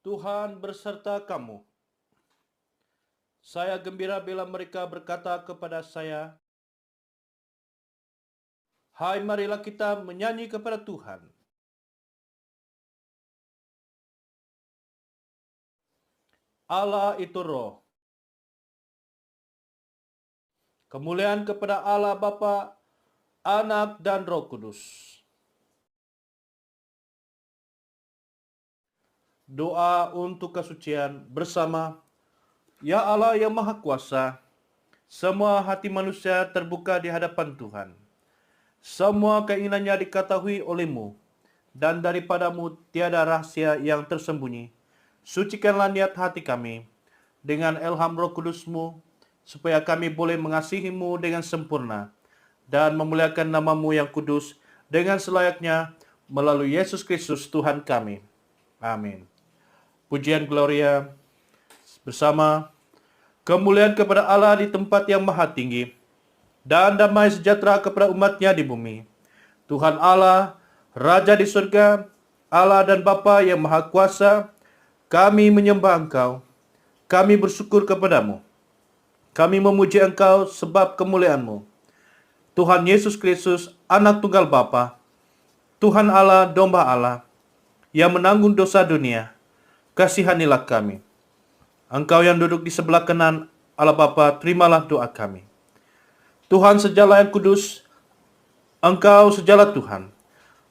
Tuhan berserta kamu. Saya gembira bila mereka berkata kepada saya, "Hai, marilah kita menyanyi kepada Tuhan." Allah itu roh. Kemuliaan kepada Allah Bapa, Anak, dan Roh Kudus. Doa untuk kesucian bersama. Ya Allah yang Maha Kuasa, semua hati manusia terbuka di hadapan Tuhan. Semua keinginannya diketahui oleh-Mu, dan daripadamu tiada rahasia yang tersembunyi. Sucikanlah niat hati kami dengan ilham Roh Kudus-Mu, supaya kami boleh mengasihi-Mu dengan sempurna dan memuliakan nama-Mu yang kudus dengan selayaknya melalui Yesus Kristus Tuhan kami. Amin. Pujian Gloria bersama. Kemuliaan kepada Allah di tempat yang maha tinggi, dan damai sejahtera kepada umat-Nya di bumi. Tuhan Allah, Raja di surga, Allah dan Bapa yang Maha Kuasa, kami menyembah Engkau, kami bersyukur kepadamu, kami memuji Engkau sebab kemuliaan-Mu. Tuhan Yesus Kristus, Anak Tunggal Bapa, Tuhan Allah, Domba Allah, yang menanggung dosa dunia, kasihanilah kami. Engkau yang duduk di sebelah kanan Allah Bapa, terimalah doa kami. Tuhan sejala yang kudus, Engkau sejala Tuhan,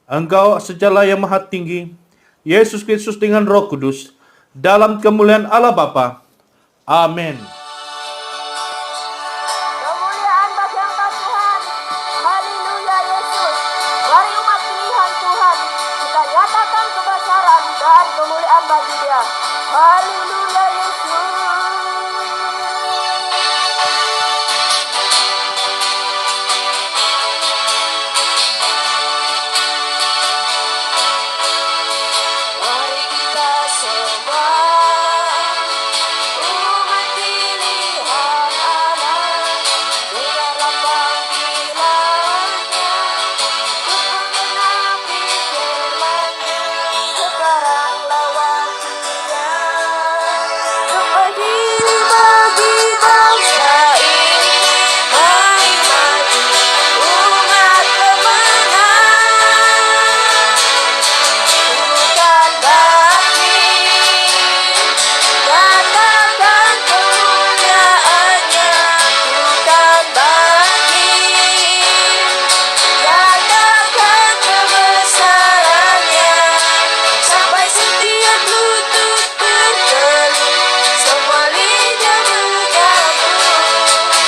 Engkau sejala yang maha tinggi, Yesus Kristus dengan Roh Kudus, dalam kemuliaan Allah Bapa. Amin. Kemuliaan bagi Engkau Tuhan. Haleluya Yesus. Mari umat pilihan Tuhan, kita nyatakan kebesaran dan kemuliaan bagi Dia. Haleluya Yesus. Mari kita semua umat pilihan Allah, dengarlah panggilannya untuk menaati firman-Nya. Sekaranglah waktunya untuk berdiri bagi bangsa ini. Mari maju umat kemenangan, bukan bagi nyatakan kemuliaan-Nya, bukan bagi nyatakan kebesaran-Nya, sampai setiap lutut bertelut, semua lidah bergabung.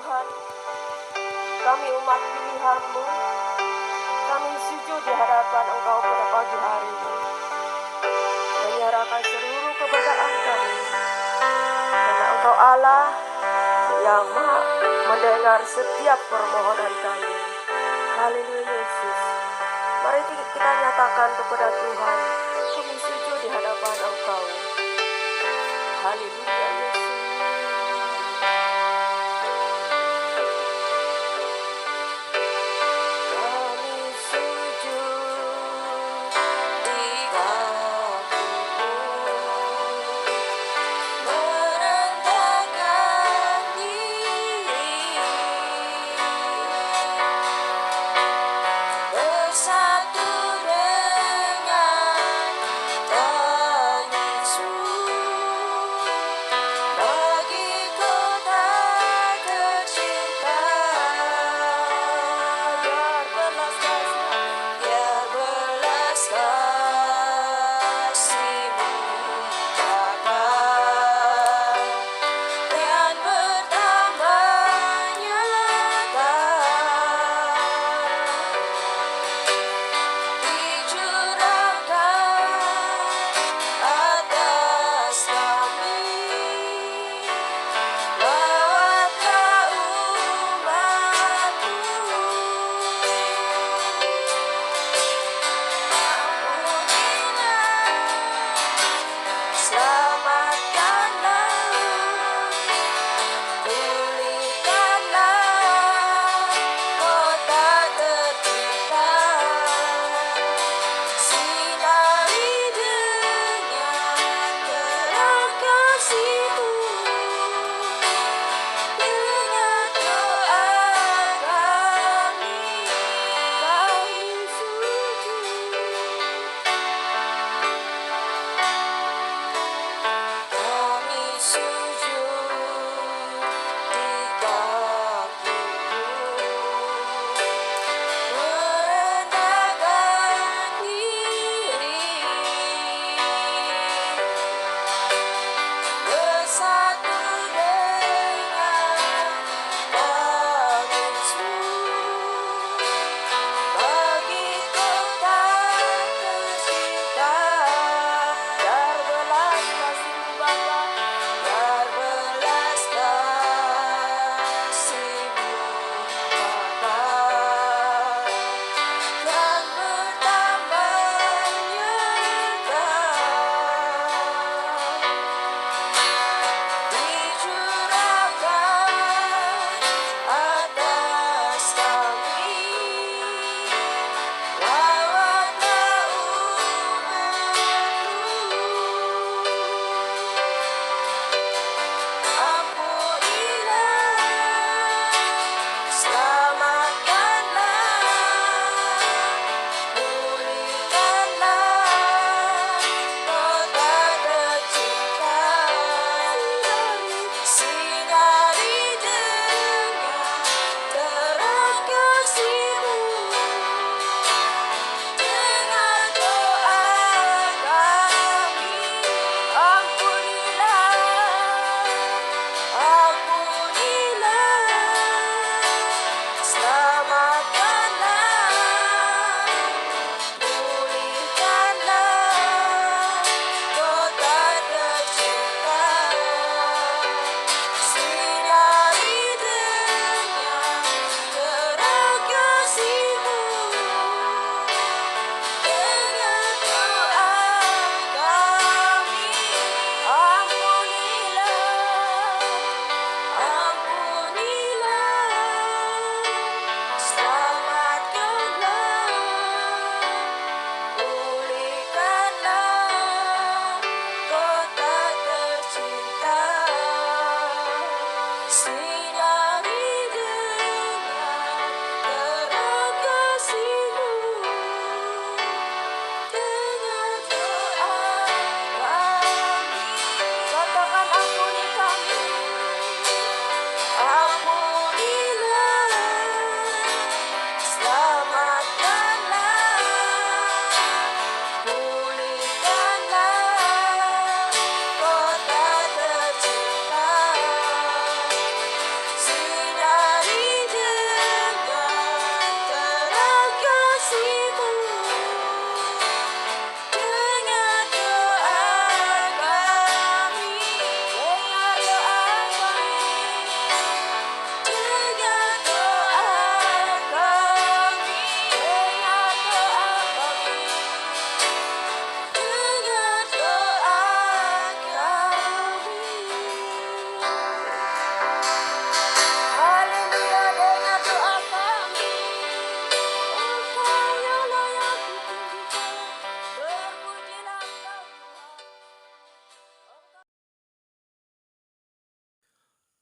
Tuhan, kami umat pilihan-Mu, kami sujud di hadapan Engkau pada pagi hari ini, menyerahkan seluruh keberkaan kami, karena Engkau Allah yang Maha mendengar setiap permohonan kami. Haleluya Yesus. Mari kita nyatakan kepada Tuhan, kami sujud di hadapan Engkau. Haleluya Yesus.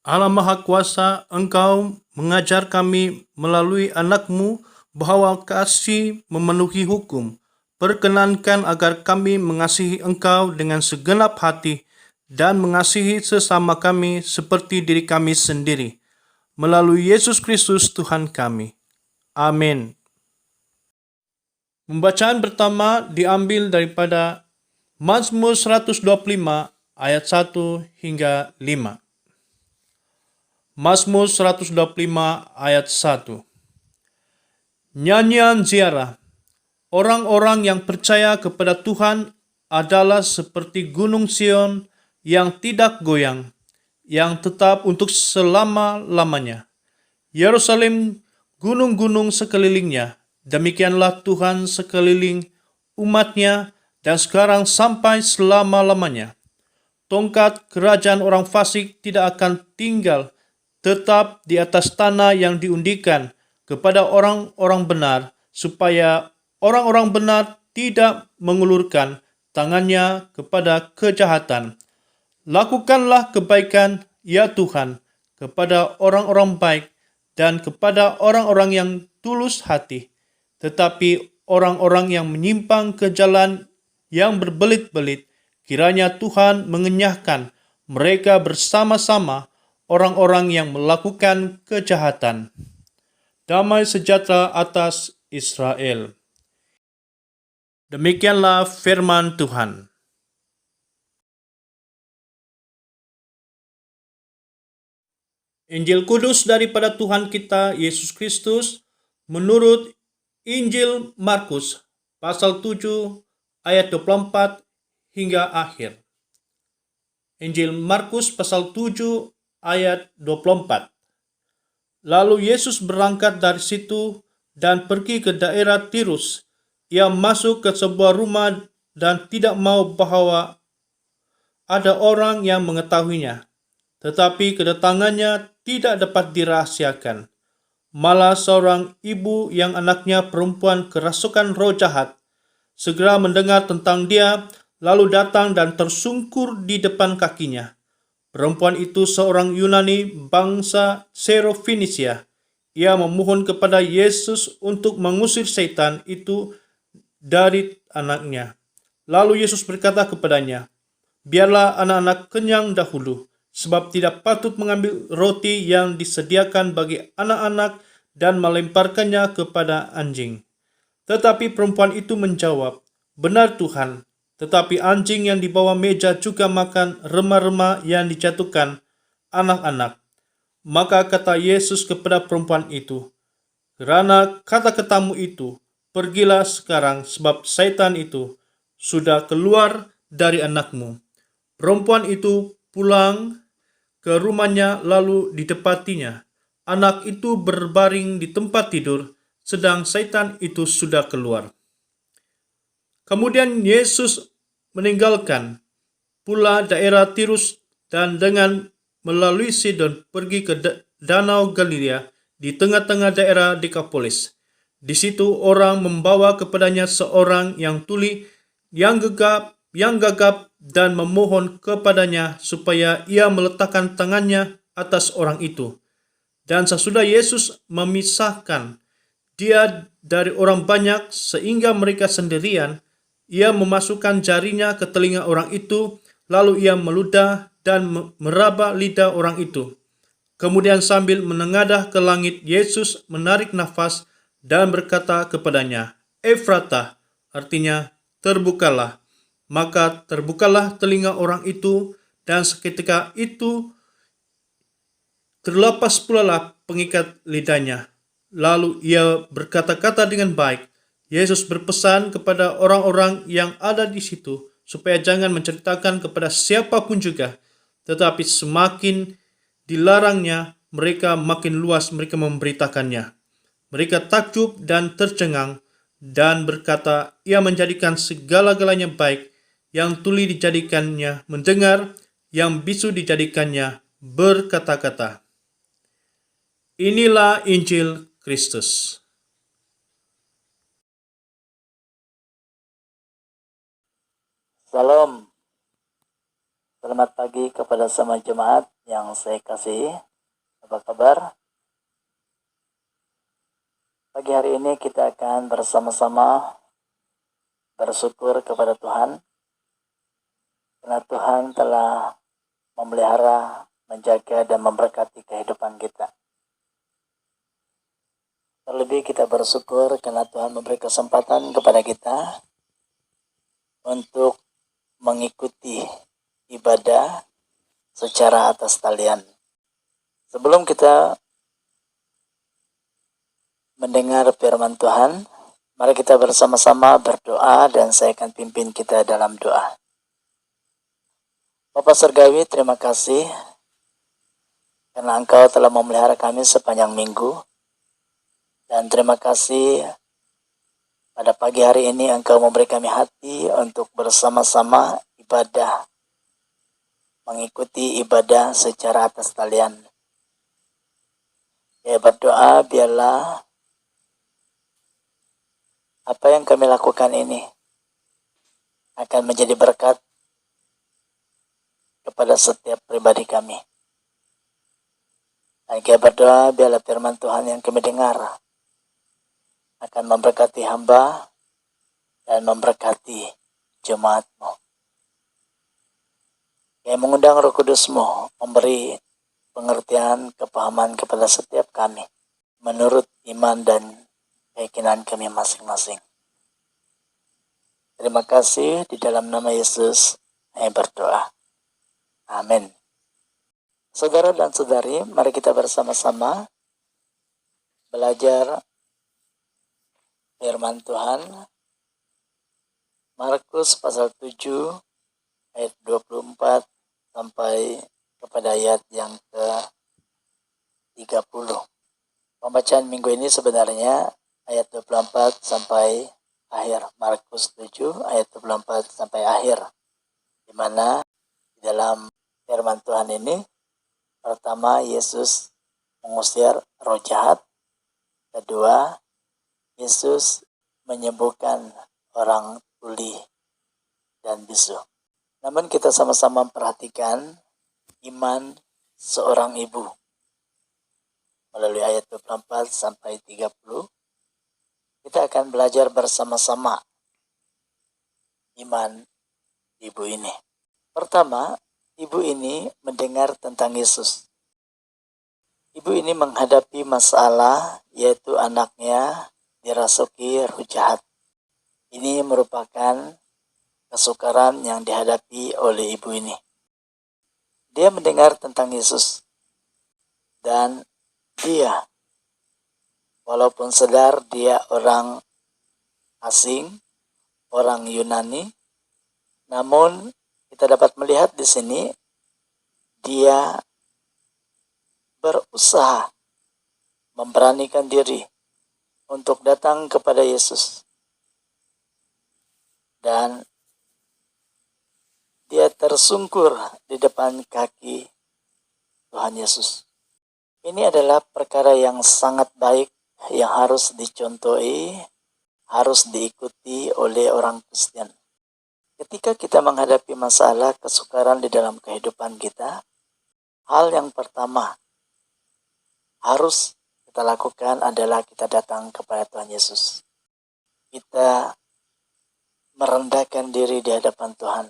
Allah Maha Kuasa, Engkau mengajar kami melalui anak-Mu bahwa kasih memenuhi hukum. Perkenankan agar kami mengasihi Engkau dengan segenap hati dan mengasihi sesama kami seperti diri kami sendiri. Melalui Yesus Kristus Tuhan kami. Amin. Pembacaan pertama diambil daripada Mazmur 125 ayat 1 hingga 5. Mazmur 125 ayat 1. Nyanyian ziarah. Orang-orang yang percaya kepada Tuhan adalah seperti gunung Sion yang tidak goyang, yang tetap untuk selama-lamanya. Yerusalem, gunung-gunung sekelilingnya, demikianlah Tuhan sekeliling umatnya dan sekarang sampai selama-lamanya. Tongkat kerajaan orang fasik tidak akan tinggal tetap di atas tanah yang diundikan kepada orang-orang benar, supaya orang-orang benar tidak mengulurkan tangannya kepada kejahatan. Lakukanlah kebaikan, ya Tuhan, kepada orang-orang baik dan kepada orang-orang yang tulus hati. Tetapi orang-orang yang menyimpang ke jalan yang berbelit-belit, kiranya Tuhan mengenyahkan mereka bersama-sama orang-orang yang melakukan kejahatan. Damai sejahtera atas Israel. Demikianlah firman Tuhan. Injil Kudus daripada Tuhan kita Yesus Kristus menurut Injil Markus pasal 7 ayat 24 hingga akhir. Injil Markus pasal 7 ayat 24. Lalu Yesus berangkat dari situ dan pergi ke daerah Tirus. Ia masuk ke sebuah rumah dan tidak mau bahwa ada orang yang mengetahuinya. Tetapi kedatangannya tidak dapat dirahasiakan. Malah seorang ibu yang anaknya perempuan kerasukan roh jahat segera mendengar tentang dia, lalu datang dan tersungkur di depan kakinya. Perempuan itu seorang Yunani bangsa Serofenisia. Ia memohon kepada Yesus untuk mengusir setan itu dari anaknya. Lalu Yesus berkata kepadanya, "Biarlah anak-anak kenyang dahulu, sebab tidak patut mengambil roti yang disediakan bagi anak-anak dan melemparkannya kepada anjing." Tetapi perempuan itu menjawab, "Benar Tuhan, tetapi anjing yang di bawah meja juga makan remah-remah yang dijatuhkan anak-anak." Maka kata Yesus kepada perempuan itu, "Kerana kata-katamu itu, pergilah sekarang, sebab setan itu sudah keluar dari anakmu." Perempuan itu pulang ke rumahnya lalu didapatinya anak itu berbaring di tempat tidur, sedang setan itu sudah keluar. Kemudian Yesus meninggalkan pula daerah Tirus dan dengan melalui Sidon pergi ke Danau Galilea di tengah-tengah daerah Dekapolis. Di situ orang membawa kepadanya seorang yang tuli, yang gagap dan memohon kepadanya supaya ia meletakkan tangannya atas orang itu. Dan sesudah Yesus memisahkan dia dari orang banyak sehingga mereka sendirian, ia memasukkan jarinya ke telinga orang itu, lalu ia meludah dan meraba lidah orang itu. Kemudian sambil menengadah ke langit, Yesus menarik nafas dan berkata kepadanya, "Efrata," artinya terbukalah. Maka terbukalah telinga orang itu, dan seketika itu terlepas pula pengikat lidahnya. Lalu ia berkata-kata dengan baik. Yesus berpesan kepada orang-orang yang ada di situ supaya jangan menceritakan kepada siapapun juga. Tetapi semakin dilarangnya, mereka makin luas mereka memberitakannya. Mereka takjub dan tercengang dan berkata, "Ia menjadikan segala-galanya baik, yang tuli dijadikannya mendengar, yang bisu dijadikannya berkata-kata." Inilah Injil Kristus. Salam. Selamat pagi kepada semua jemaat. yang saya kasihi, apa kabar? Pagi hari ini kita akan bersama-sama bersyukur kepada Tuhan karena Tuhan telah memelihara, menjaga, dan memberkati kehidupan kita. Terlebih kita bersyukur karena Tuhan memberi kesempatan kepada kita untuk mengikuti ibadah secara atas talian. Sebelum kita mendengar firman Tuhan, mari kita bersama-sama berdoa dan saya akan pimpin kita dalam doa. Bapa Surgawi, terima kasih karena Engkau telah memelihara kami sepanjang minggu. Dan terima kasih pada pagi hari ini Engkau memberi kami hati untuk bersama-sama ibadah, mengikuti ibadah secara atas talian. Saya berdoa biarlah apa yang kami lakukan ini akan menjadi berkat kepada setiap pribadi kami. Dan kami berdoa biarlah firman Tuhan yang kami dengar akan memberkati hamba dan memberkati jemaat-Mu. Kami mengundang Roh Kudus-Mu memberi pengertian, kepahaman kepada setiap kami menurut iman dan keyakinan kami masing-masing. Terima kasih, di dalam nama Yesus kami berdoa. Amin. Saudara dan saudari, mari kita bersama-sama belajar firman Tuhan. Markus pasal 7 ayat 24 sampai kepada ayat yang ke-30. Pembacaan minggu ini sebenarnya ayat 24 sampai akhir. Markus 7 ayat 24 sampai akhir. Di mana di dalam firman Tuhan ini, pertama Yesus mengusir roh jahat. Kedua, Yesus menyembuhkan orang tuli dan bisu. Namun kita sama-sama memperhatikan iman seorang ibu. Melalui ayat 24 sampai 30, kita akan belajar bersama-sama iman ibu ini. Pertama, ibu ini mendengar tentang Yesus. Ibu ini menghadapi masalah, yaitu anaknya dirasuki roh jahat. Ini merupakan kesukaran yang dihadapi oleh ibu ini. Dia mendengar tentang Yesus. Dan dia, walaupun sadar dia orang asing, orang Yunani, namun kita dapat melihat di sini dia berusaha memberanikan diri untuk datang kepada Yesus. Dan dia tersungkur di depan kaki Tuhan Yesus. Ini adalah perkara yang sangat baik yang harus dicontohi, harus diikuti oleh orang Kristen. Ketika kita menghadapi masalah kesukaran di dalam kehidupan kita, hal yang pertama harus kita lakukan adalah kita datang kepada Tuhan Yesus. Kita merendahkan diri di hadapan Tuhan.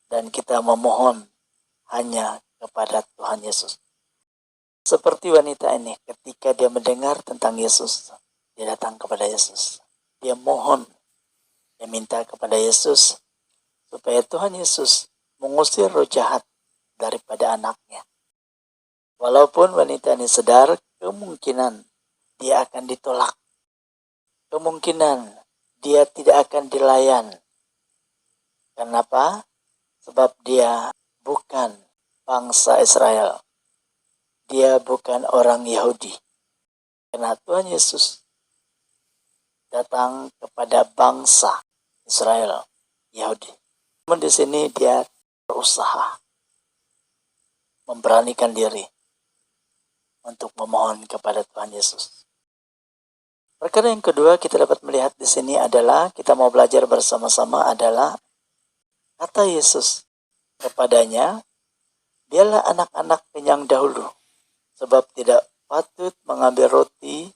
Dan kita memohon hanya kepada Tuhan Yesus. Seperti wanita ini, ketika dia mendengar tentang Yesus, dia datang kepada Yesus. Dia mohon, dia minta kepada Yesus, supaya Tuhan Yesus mengusir roh jahat daripada anaknya. Walaupun wanita ini sadar, kemungkinan dia akan ditolak. Kemungkinan dia tidak akan dilayan. Kenapa? Sebab dia bukan bangsa Israel. Dia bukan orang Yahudi. Karena Tuhan Yesus datang kepada bangsa Israel, Yahudi. Namun di sini dia berusaha memberanikan diri untuk memohon kepada Tuhan Yesus. Perkara yang kedua kita dapat melihat di sini adalah, kita mau belajar bersama-sama adalah kata Yesus kepadanya, biarlah anak-anak kenyang dahulu, sebab tidak patut mengambil roti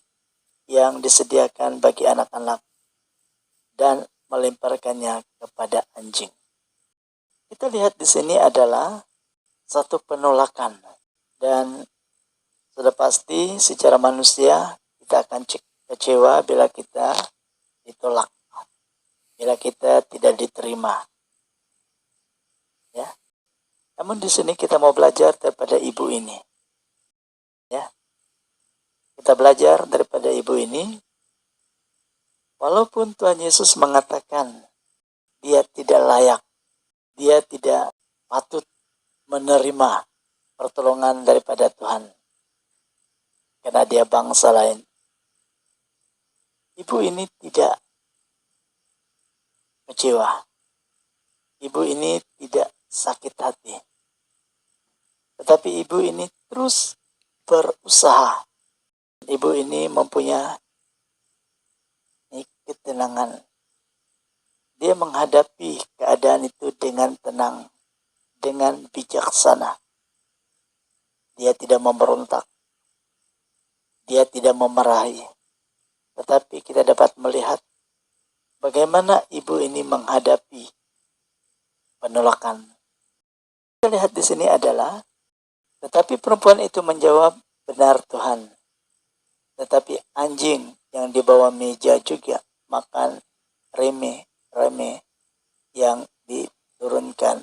yang disediakan bagi anak-anak dan melemparkannya kepada anjing. Kita lihat di sini adalah satu penolakan, dan sudah pasti secara manusia kita akan kecewa bila kita ditolak, bila kita tidak diterima. Ya. Namun di sini kita mau belajar daripada ibu ini. Ya. Kita belajar daripada ibu ini, walaupun Tuhan Yesus mengatakan dia tidak layak, dia tidak patut menerima pertolongan daripada Tuhan karena dia bangsa lain. Ibu ini tidak kecewa. Ibu ini tidak sakit hati. Tetapi ibu ini terus berusaha. Ibu ini mempunyai ketenangan. Dia menghadapi keadaan itu dengan tenang, dengan bijaksana. Dia tidak memberontak. Dia tidak memarahi. Tetapi kita dapat melihat bagaimana ibu ini menghadapi penolakan. Kita lihat di sini adalah, tetapi perempuan itu menjawab, benar Tuhan. Tetapi anjing yang di bawah meja juga makan remeh yang diturunkan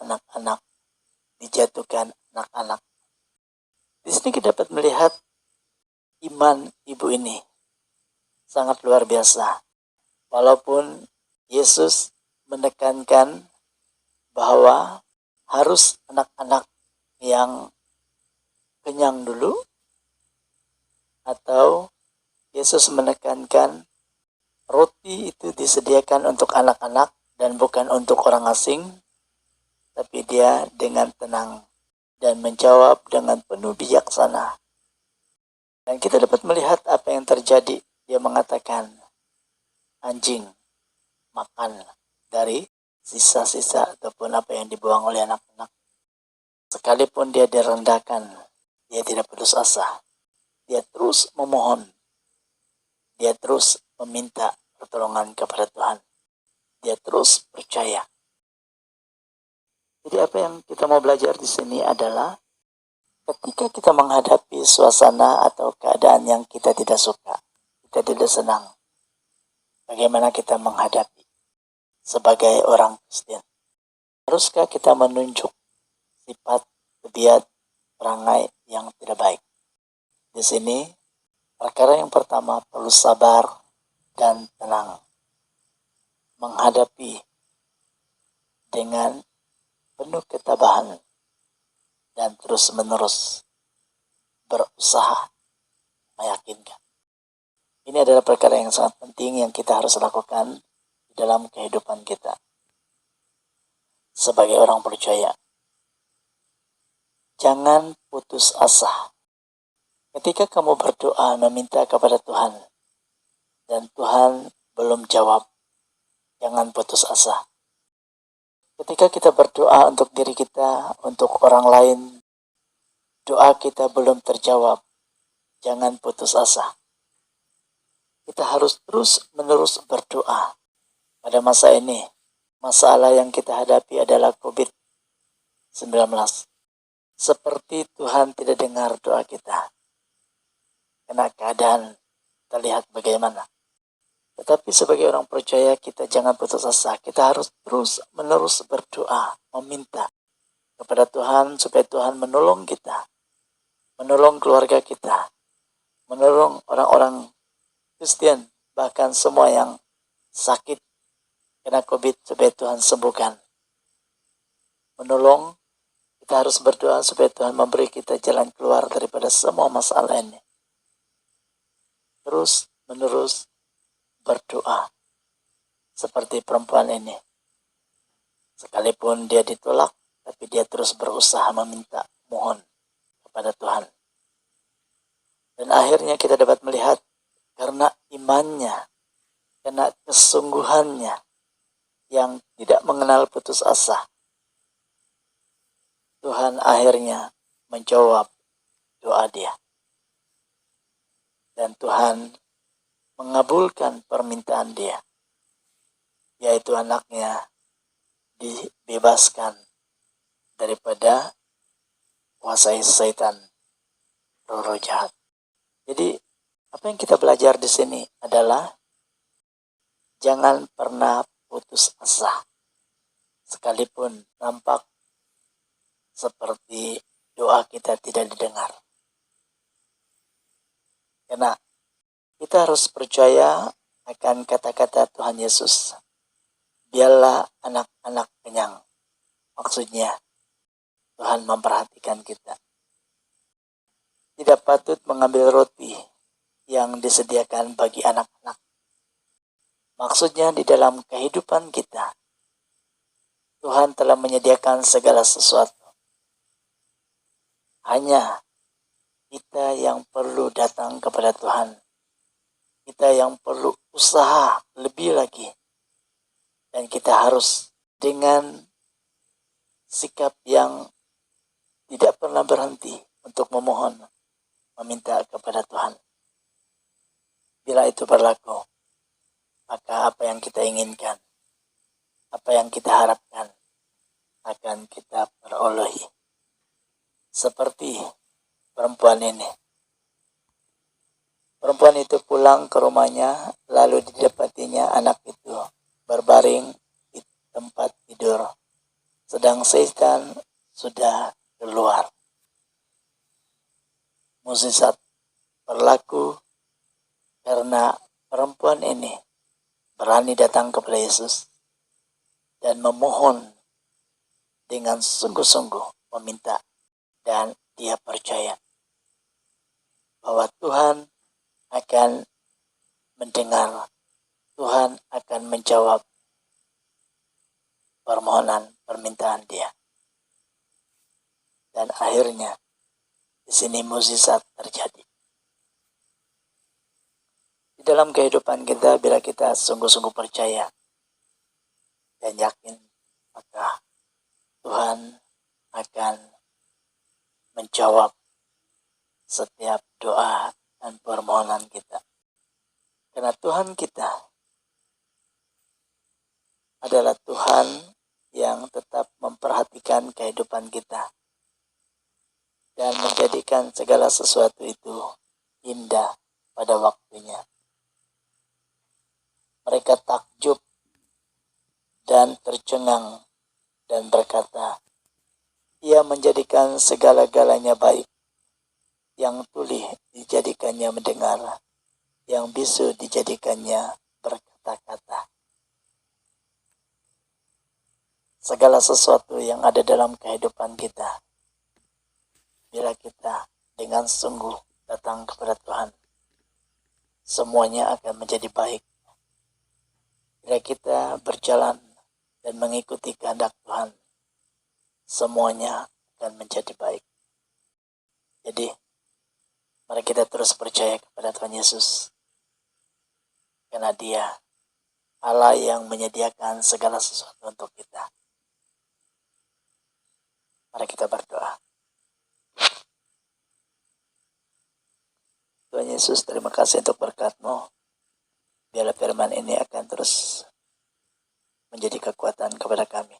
anak-anak, dijatuhkan anak-anak. Di sini kita dapat melihat iman ibu ini sangat luar biasa. Walaupun Yesus menekankan bahwa harus anak-anak yang kenyang dulu, atau Yesus menekankan roti itu disediakan untuk anak-anak dan bukan untuk orang asing, tapi dia dengan tenang dan menjawab dengan penuh bijaksana. Dan kita dapat melihat apa yang terjadi. Dia mengatakan, anjing makan dari sisa-sisa ataupun apa yang dibuang oleh anak-anak. Sekalipun dia direndahkan, dia tidak putus asa. Dia terus memohon. Dia terus meminta pertolongan kepada Tuhan. Dia terus percaya. Jadi apa yang kita mau belajar di sini adalah ketika kita menghadapi suasana atau keadaan yang kita tidak suka, kita tidak senang, bagaimana kita menghadapi sebagai orang Kristen? Haruskah kita menunjuk sifat, tabiat, perangai yang tidak baik? Di sini, perkara yang pertama perlu sabar dan tenang. Menghadapi dengan penuh ketabahan dan terus-menerus berusaha meyakinkan. Ini adalah perkara yang sangat penting yang kita harus lakukan di dalam kehidupan kita sebagai orang percaya. Jangan putus asa. Ketika kamu berdoa meminta kepada Tuhan dan Tuhan belum jawab, jangan putus asa. Ketika kita berdoa untuk diri kita, untuk orang lain, doa kita belum terjawab, jangan putus asa. Kita harus terus-menerus berdoa. Pada masa ini, masalah yang kita hadapi adalah COVID-19. Seperti Tuhan tidak dengar doa kita. Karena keadaan terlihat bagaimana. Tetapi sebagai orang percaya kita jangan putus asa. Kita harus terus-menerus berdoa, meminta kepada Tuhan supaya Tuhan menolong kita, menolong keluarga kita, menolong orang-orang Kristen, bahkan semua yang sakit kena COVID supaya Tuhan sembuhkan. Menolong, kita harus berdoa supaya Tuhan memberi kita jalan keluar daripada semua masalah ini. Terus-menerus berdoa seperti perempuan ini. Sekalipun dia ditolak, tapi dia terus berusaha meminta, mohon kepada Tuhan. Dan akhirnya kita dapat melihat karena imannya, karena kesungguhannya yang tidak mengenal putus asa, Tuhan akhirnya menjawab doa dia. Dan Tuhan mengabulkan permintaan dia, yaitu anaknya dibebaskan daripada kuasai setan, roh jahat. Jadi apa yang kita belajar di sini adalah jangan pernah putus asa, sekalipun nampak seperti doa kita tidak didengar. Karena kita harus percaya akan kata-kata Tuhan Yesus. Biarlah anak-anak kenyang. Maksudnya, Tuhan memperhatikan kita. Tidak patut mengambil roti yang disediakan bagi anak-anak. Maksudnya di dalam kehidupan kita, Tuhan telah menyediakan segala sesuatu. Hanya kita yang perlu datang kepada Tuhan. Kita yang perlu usaha lebih lagi. Dan kita harus dengan sikap yang tidak pernah berhenti untuk memohon, meminta kepada Tuhan. Bila itu berlaku, maka apa yang kita inginkan, apa yang kita harapkan, akan kita perolehi. Seperti perempuan ini. Perempuan itu pulang ke rumahnya, lalu didapatinya anak itu berbaring di tempat tidur, sedang setan sudah keluar. Mukjizat berlaku karena perempuan ini berani datang kepada Yesus dan memohon dengan sungguh-sungguh meminta, dan dia percaya bahwa Tuhan akan mendengar, Tuhan akan menjawab permohonan permintaan dia. Dan akhirnya di sini mukjizat terjadi. Di dalam kehidupan kita, bila kita sungguh-sungguh percaya dan yakin, maka Tuhan akan menjawab setiap doa dan permohonan kita. Karena Tuhan kita adalah Tuhan yang tetap memperhatikan kehidupan kita dan menjadikan segala sesuatu itu indah pada waktunya. Mereka takjub dan tercengang dan berkata, Ia menjadikan segala-galanya baik. Yang tuli dijadikannya mendengar, yang bisu dijadikannya berkata-kata. Segala sesuatu yang ada dalam kehidupan kita, bila kita dengan sungguh datang kepada Tuhan, semuanya akan menjadi baik. Bila kita berjalan dan mengikuti kehendak Tuhan, semuanya akan menjadi baik. Jadi, mari kita terus percaya kepada Tuhan Yesus. Karena Dia Allah yang menyediakan segala sesuatu untuk kita. Mari kita berdoa. Tuhan Yesus, terima kasih untuk berkat-Mu. Biarlah firman ini akan terus menjadi kekuatan kepada kami.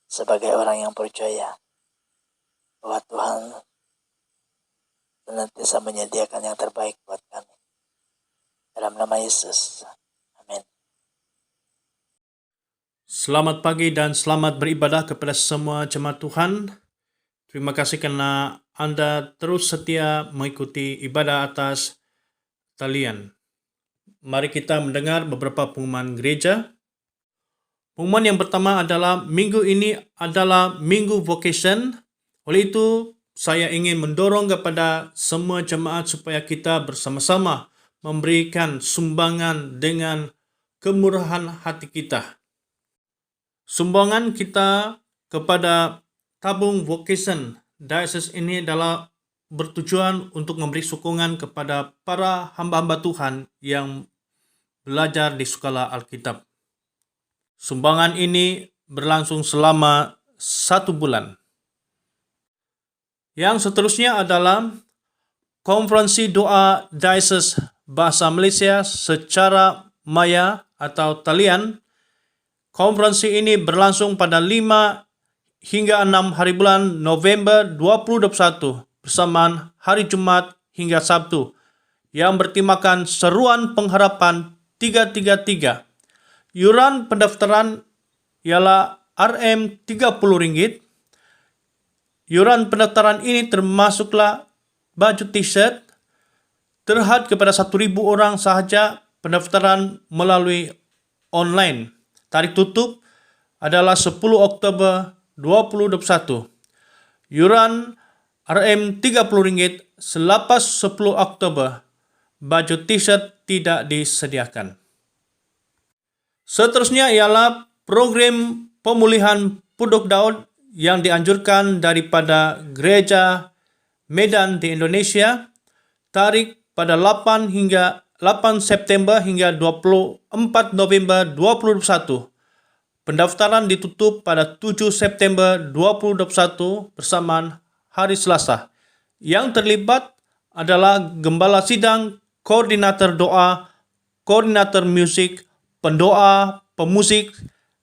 Sebagai orang yang percaya bahwa Tuhan senantiasa menyediakan yang terbaik buat kami. Dalam nama Yesus. Amin. Selamat pagi dan selamat beribadah kepada semua jemaat Tuhan. Terima kasih karena Anda terus setia mengikuti ibadah atas talian. Mari kita mendengar beberapa pengumuman gereja. Pengumuman yang pertama adalah minggu ini adalah minggu vocation. Oleh itu, saya ingin mendorong kepada semua jemaat supaya kita bersama-sama memberikan sumbangan dengan kemurahan hati kita. Sumbangan kita kepada tabung vocation diocese ini adalah bertujuan untuk memberi sokongan kepada para hamba-hamba Tuhan yang belajar di sekolah Alkitab. Sumbangan ini berlangsung selama 1 bulan. Yang seterusnya adalah konferensi doa Diocese Bahasa Malaysia secara maya atau talian. Konferensi ini berlangsung pada 5 hingga 6 hari bulan November 2021 bersamaan hari Jumat hingga Sabtu yang bertemakan Seruan Pengharapan 333. Yuran pendaftaran ialah RM30. Yuran pendaftaran ini termasuklah baju t-shirt. Terhad kepada 1,000 orang sahaja pendaftaran melalui online. Tarikh tutup adalah 10 Oktober 2021. Yuran RM30 selepas 10 Oktober. Baju t-shirt tidak disediakan. Seterusnya ialah program pemulihan Pondok Daud yang dianjurkan daripada Gereja Medan di Indonesia, tarikh pada 8 September hingga 24 November 2021. Pendaftaran ditutup pada 7 September 2021 bersamaan hari Selasa. Yang terlibat adalah Gembala Sidang, Koordinator Doa, Koordinator Musik, Pendoa, Pemusik,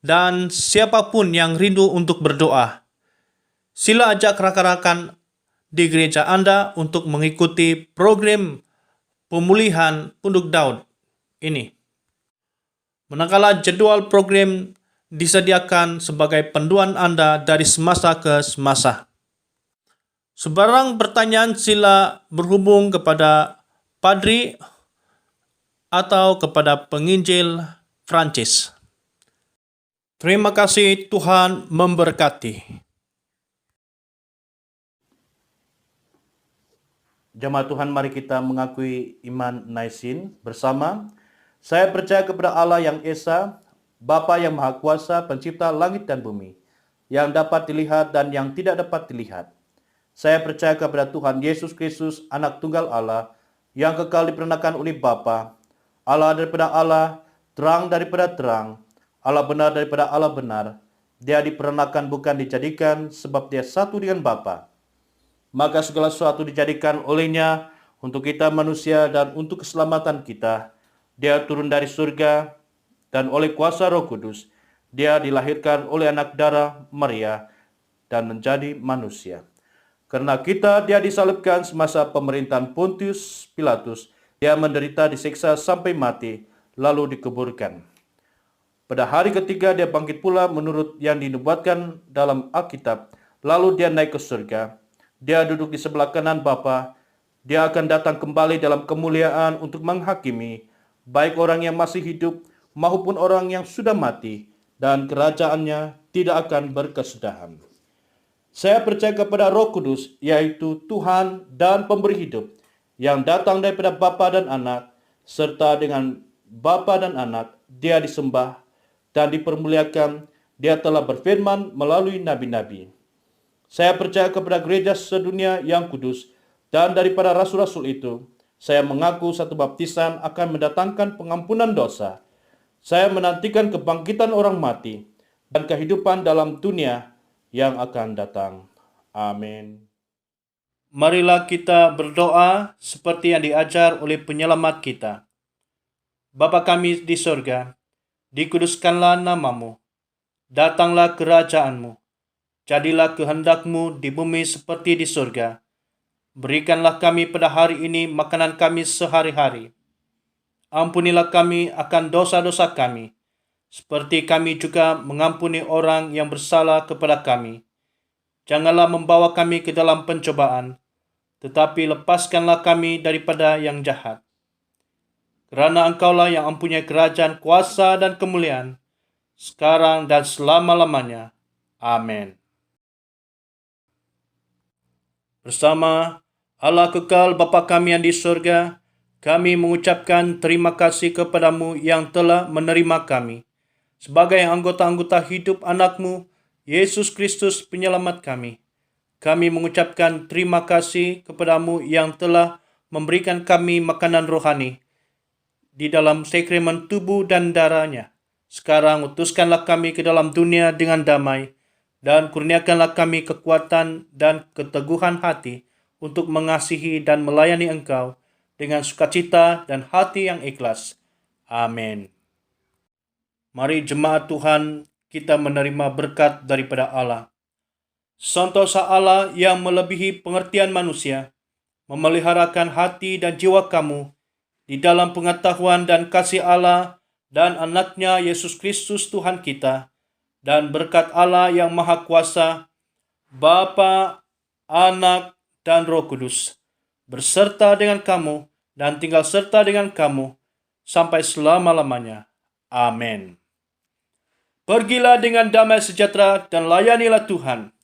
dan siapapun yang rindu untuk berdoa. Sila ajak rakan-rakan di gereja Anda untuk mengikuti program pemulihan Pondok Daud ini. Manakala jadwal program disediakan sebagai panduan Anda dari semasa ke semasa. Sebarang pertanyaan sila berhubung kepada Padri atau kepada penginjil Francis. Terima kasih, Tuhan memberkati. Jemaat Tuhan, mari kita mengakui iman Naisin bersama. Saya percaya kepada Allah yang Esa, Bapa yang Maha Kuasa, pencipta langit dan bumi, yang dapat dilihat dan yang tidak dapat dilihat. Saya percaya kepada Tuhan Yesus Kristus, Anak Tunggal Allah, yang kekal diperanakan oleh Bapa, Allah daripada Allah, terang daripada terang, Allah benar daripada Allah benar. Dia diperanakan bukan dijadikan, sebab dia satu dengan Bapa. Maka segala sesuatu dijadikan olehnya untuk kita manusia dan untuk keselamatan kita. Dia turun dari surga dan oleh kuasa Roh Kudus, dia dilahirkan oleh anak darah Maria dan menjadi manusia. Karena kita, dia disalibkan semasa pemerintahan Pontius Pilatus. Dia menderita, disiksa sampai mati, lalu dikuburkan. Pada hari ketiga dia bangkit pula menurut yang dinubuatkan dalam Alkitab. Lalu dia naik ke surga. Dia duduk di sebelah kanan Bapa. Dia akan datang kembali dalam kemuliaan untuk menghakimi baik orang yang masih hidup maupun orang yang sudah mati, dan kerajaannya tidak akan berkesudahan. Saya percaya kepada Roh Kudus, yaitu Tuhan dan pemberi hidup, yang datang daripada Bapa dan Anak, serta dengan Bapa dan Anak dia disembah dan dipermuliakan. Dia telah berfirman melalui nabi-nabi. Saya percaya kepada gereja sedunia yang kudus, dan daripada rasul-rasul itu, saya mengaku satu baptisan akan mendatangkan pengampunan dosa. Saya menantikan kebangkitan orang mati dan kehidupan dalam dunia yang akan datang. Amin. Marilah kita berdoa seperti yang diajar oleh penyelamat kita. Bapa kami di surga, dikuduskanlah namamu. Datanglah kerajaanmu. Jadilah kehendakmu di bumi seperti di surga. Berikanlah kami pada hari ini makanan kami sehari-hari. Ampunilah kami akan dosa-dosa kami, seperti kami juga mengampuni orang yang bersalah kepada kami. Janganlah membawa kami ke dalam pencobaan, tetapi lepaskanlah kami daripada yang jahat. Kerana Engkaulah yang mempunyai kerajaan, kuasa, dan kemuliaan, sekarang dan selama-lamanya. Amin. Bersama Allah kekal Bapa kami yang di surga, kami mengucapkan terima kasih kepadamu yang telah menerima kami sebagai anggota-anggota hidup anak-Mu, Yesus Kristus penyelamat kami. Kami mengucapkan terima kasih kepadamu yang telah memberikan kami makanan rohani di dalam sakramen tubuh dan darahnya. Sekarang utuskanlah kami ke dalam dunia dengan damai, dan kurniakanlah kami kekuatan dan keteguhan hati untuk mengasihi dan melayani Engkau dengan sukacita dan hati yang ikhlas. Amin. Mari jemaat Tuhan, kita menerima berkat daripada Allah. Sentosa Allah yang melebihi pengertian manusia, memeliharakan hati dan jiwa kamu di dalam pengetahuan dan kasih Allah dan anaknya Yesus Kristus Tuhan kita, dan berkat Allah yang Maha Kuasa, Bapa, Anak, dan Roh Kudus, berserta dengan kamu dan tinggal serta dengan kamu sampai selama-lamanya. Amin. Pergilah dengan damai sejahtera dan layanilah Tuhan.